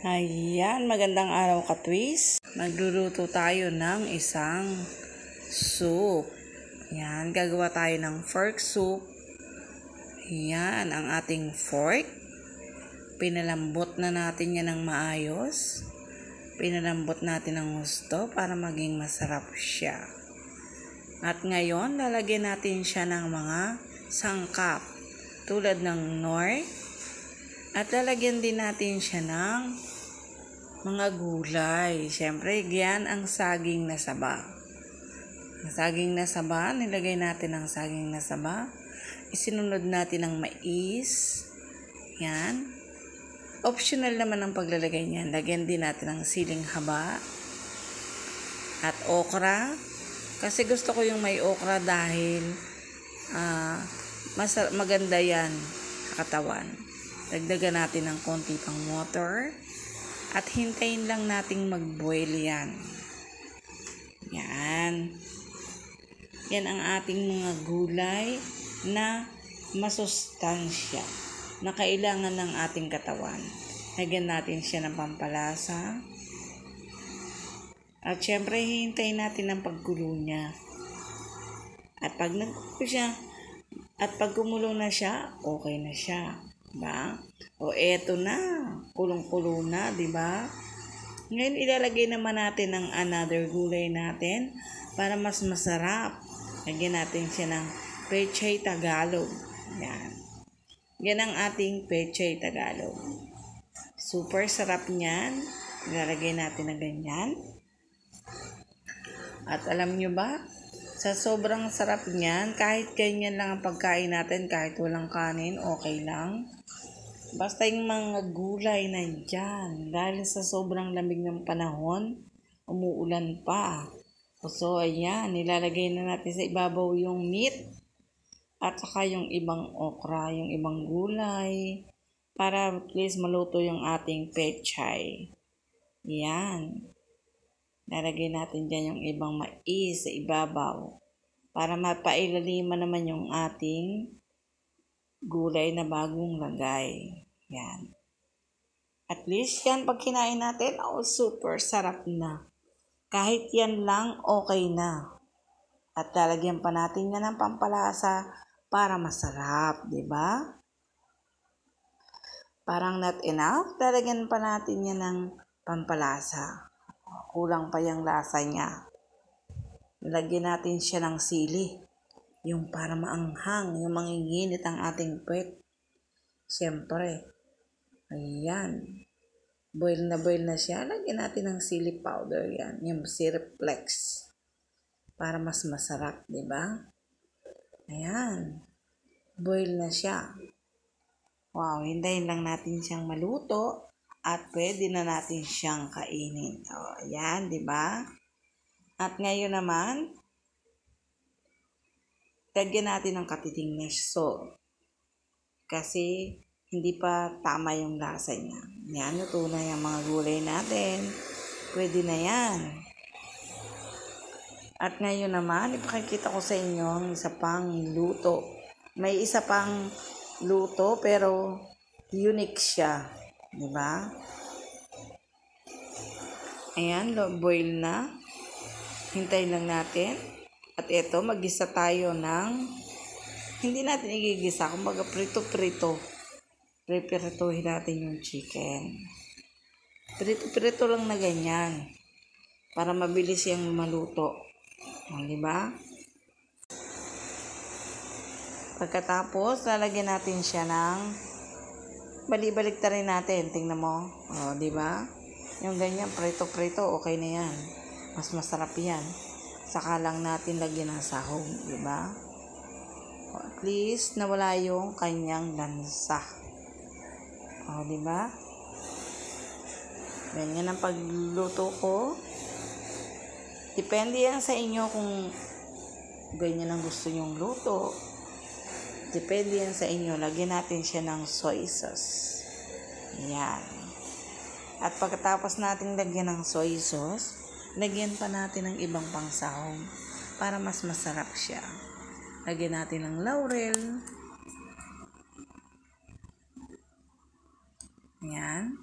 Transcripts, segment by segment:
Ayan, magandang araw ka-twist. Magluluto tayo ng isang soup. Ayan, gagawa tayo ng fork soup. Ayan, ang ating fork. Pinalambot na natin yan ng maayos. Pinalambot natin ng gusto para maging masarap siya. At ngayon, lalagyan natin siya ng mga sangkap. Tulad ng nor. At lalagyan din natin siya ng mga gulay. Siyempre, yan ang saging na saba. Ang saging na saba, nilagay natin ang saging na saba. Isinunod natin ang mais. Yan. Optional naman ang paglalagay niyan. Lagyan din natin ang siling haba. At okra. Kasi gusto ko yung may okra dahil maganda yan sa katawan. Dagdagan natin ng konti pang water. At hintayin lang nating mag-boil yan. Yan. Yan ang ating mga gulay na masustansya na kailangan ng ating katawan. Lagyan natin siya ng pampalasa. At syempre, hintayin natin ang paggulo niya. At pag nagkulo siya, at pag kumulo na siya, okay na siya. Diba? O eto na, kulong-kulo na, diba? Ngayon ilalagay naman natin ang another gulay natin para mas masarap. Lagyan natin siya ng pechay Tagalog. Yan. Yan ang ating pechay Tagalog. Super sarap niyan. Ilalagay natin na ganyan. At alam nyo ba, sa sobrang sarap niyan, kahit ganyan lang ang pagkain natin, kahit walang kanin, okay lang. Basta yung mga gulay na dyan. Dahil sa sobrang lamig ng panahon, umuulan pa. So, ayan, nilalagay na natin sa ibabaw yung meat at saka yung ibang okra, yung ibang gulay para at least maluto yung ating pechay. Yan. Nalagay natin dyan yung ibang mais sa ibabaw para mapailaliman naman yung ating gulay na bagong lagay. Yan. At least yan, pag kinain natin, super sarap na. Kahit yan lang, okay na. At lalagyan pa natin yan ng pampalasa para masarap, di ba? Parang not enough, lalagyan pa natin yan ng pampalasa. Kulang pa yung lasa niya. Lalagyan natin siya ng sili. Yung para maanghang, yung manginginit ang ating puwet. Siyempre, ayan. Boil na siya. Lagyan natin ng sili powder yan. Yung syrup flex. Para mas masarap, di ba? Ayan. Boil na siya. Wow, hintayin lang natin siyang maluto. At pwede na natin siyang kainin. O, ayan, di ba? At ngayon naman, lagyan natin ng katiting meso. Kasi hindi pa tama yung lasa niya. Yan, luto na yung mga gulay natin. Pwede na yan. At ngayon naman, ipakikita ko sa inyo ang isa pang luto. May isa pang luto pero unique siya. Diba? Ayan, boil na. Hintayin lang natin. At ito, mag-isa tayo ng, hindi natin igigisa, kumbaga prito-prito. Prepirituhin natin yung chicken. Prito-prito lang na ganyan. Para mabilis yung maluto. Diba? Pagkatapos, lalagyan natin siya ng, balik-balik rin natin. Tingnan mo. O, diba? Yung ganyan, prito-prito, okay na yan. Mas masarap yan. Saka lang natin lagyan ng sahog, di ba? At least nawala yung kanyang lansa. O, di ba? Ganyan ang pagluto ko. Depende yan sa inyo kung ganyan ang gusto nyong luto. Depende yan sa inyo. Lagyan natin siya ng soy sauce. Yan. At pagkatapos natin lagyan ng soy sauce, lagyan pa natin ng ibang pangsahog para mas masarap siya. Lagyan natin ng laurel. Yan.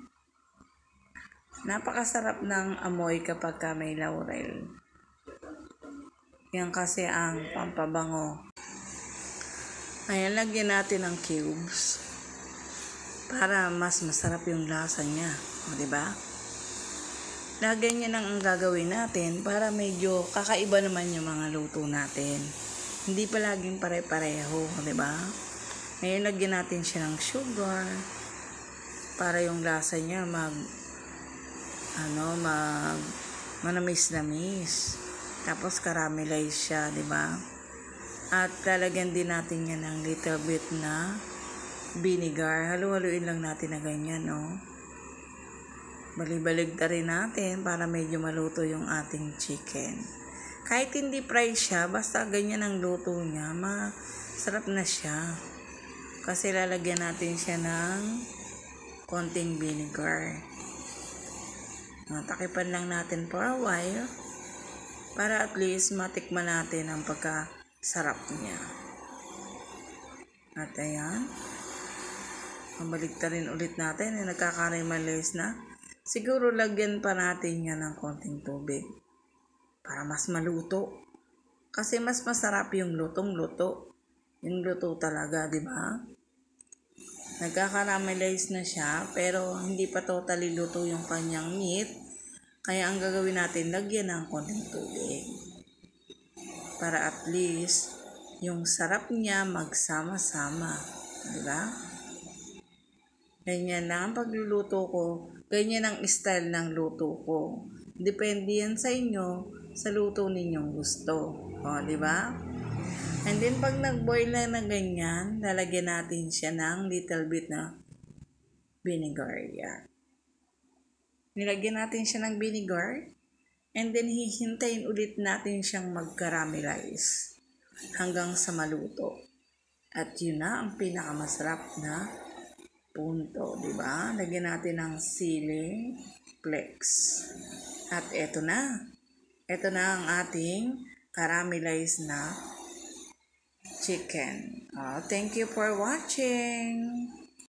Napakasarap ng amoy kapag ka may laurel. Yan kasi ang pampabango. Ayan, lagyan natin ng cubes para mas masarap yung lasa niya. O, diba? Lagyan niya ang gagawin natin para medyo kakaiba naman yung mga luto natin. Hindi pa laging pare-pareho, diba? Ngayon, lagyan natin siya ng sugar para yung lasa niya manamis-namis. Tapos caramelize siya, diba? At lalagyan din natin yan ng little bit na vinegar. Halu-haluin lang natin na ganyan, no? Balibalig na rin natin para medyo maluto yung ating chicken. Kahit hindi fry siya, basta ganyan ang luto niya, masarap na siya. Kasi lalagyan natin siya ng konting vinegar. Takipan lang natin for a while para at least matikman natin ang pagkasarap niya. At ayan, mabaligtarin ulit natin. Nagkakaramelize na. Siguro lagyan pa natin yan ng konting tubig para mas maluto. Kasi mas masarap yung lutong-luto. Yung luto talaga, di ba? Nagkakaramelize na siya pero hindi pa totally luto yung kanyang meat. Kaya ang gagawin natin, lagyan ng konting tubig. Para at least yung sarap niya magsama-sama. Diba? Ganyan lang ang pagluluto ko. Ganyan ang style ng luto ko. Depende yan sa inyo, sa luto ninyong gusto. O, diba? And then, pag nag-boil na ganyan, lalagyan natin siya ng little bit na vinegar. Yan. Nilagyan natin siya ng vinegar. And then, hihintayin ulit natin siyang mag-caramelize hanggang sa maluto. At yun na ang pinakamasarap na punto, di ba? Lagyan natin ng sili flakes. At eto na. Eto na ang ating caramelized na chicken. Thank you for watching.